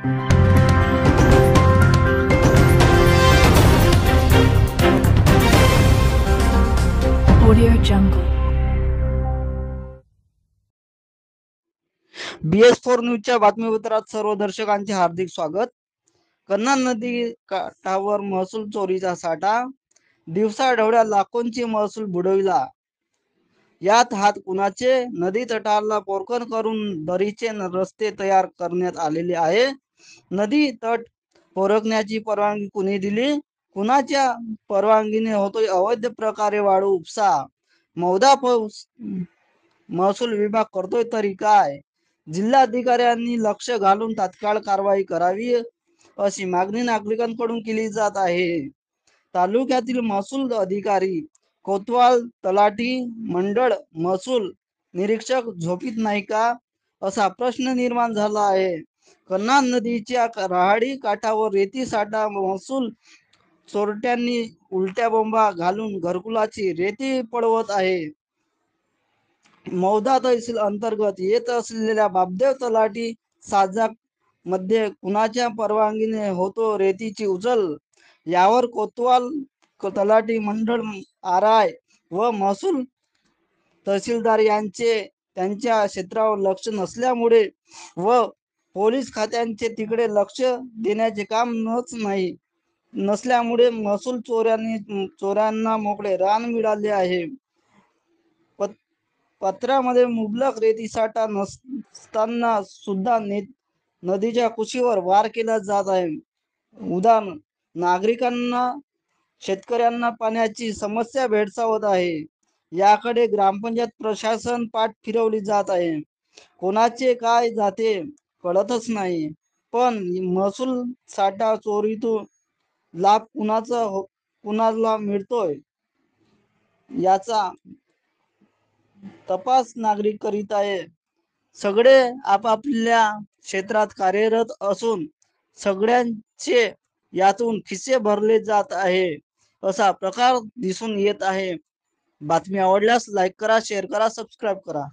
Audio Jungle. BS4 न्यूजच्या बातमीपत्रात सर्व दर्शकांचे हार्दिक स्वागत। कन्हा नदी काठावर महसूल चोरीचा साठा, दिवसाढवळ्या लाखोंची महसूल बुडविला। यात हात कुणाचे? नदी तटाला कोरकन करून दरीचे रस्ते तयार करण्यात आलेले आहे। नदी तट पोरकण्याची परवानगी कुणी दिली? कुणाच्या परवानगीने होतोय अवैध प्रकारे वाळू उपसा? मौदा महसूल विभाग करतोय तरी काय? जिल्हाधिकाऱ्यांनी लक्ष घालून तात्काळ कारवाई करावी अशी मागणी नागरिकांकडून केली जात आहे। तालुक्यातील महसूल अधिकारी, कोतवाल, तलाठी मंडळ, महसूल निरीक्षक झोपीत नाही का असा प्रश्न निर्माण झाला आहे। कन्हा नदीच्या राहाडी काठावर रेती साठा महसूल चोरट्यांनी उलट्या बोंबा घालून घरकुलाची रेती पळवत आहे। मौदा तहसील अंतर्गत येत असलेल्या बापदेव तलाठी साजाक मध्ये कुणाच्या परवानगीने होतो रेतीची उचल? यावर कोतवाल, तलाठी मंडळ, आरआय व महसूल तहसीलदार यांचे त्यांच्या क्षेत्रावर लक्ष नसल्यामुळे व पोलीस खात्यांचे तिकडे लक्ष देण्याचे काम नसल्यामुळे महसूल चोरांना मोकळे रान मिळाले आहे। पत्रामध्ये मुबलक रेतीसाठा नसताना सुद्धा नदीच्या कुशीवर वार केला जात आहे। उदाहरण, नागरिकांना, शेतकऱ्यांना पाण्याची समस्या भेडसावत आहे। याकडे ग्रामपंचायत प्रशासन पाठ फिरवली जात आहे। कोणाचे काय जाते कळतच नाही, पण महसूल साठा चोरीतून लाभ कुणाला मिळतोय याचा तपास नागरिक करीत आहे। सगळे आपापल्या क्षेत्रात कार्यरत असून सगळ्यांचे यातून खिसे भरले जात आहे असा प्रकार दिसून येत आहे। बातमी आवडल्यास लाईक करा, शेअर करा, सबस्क्राईब करा।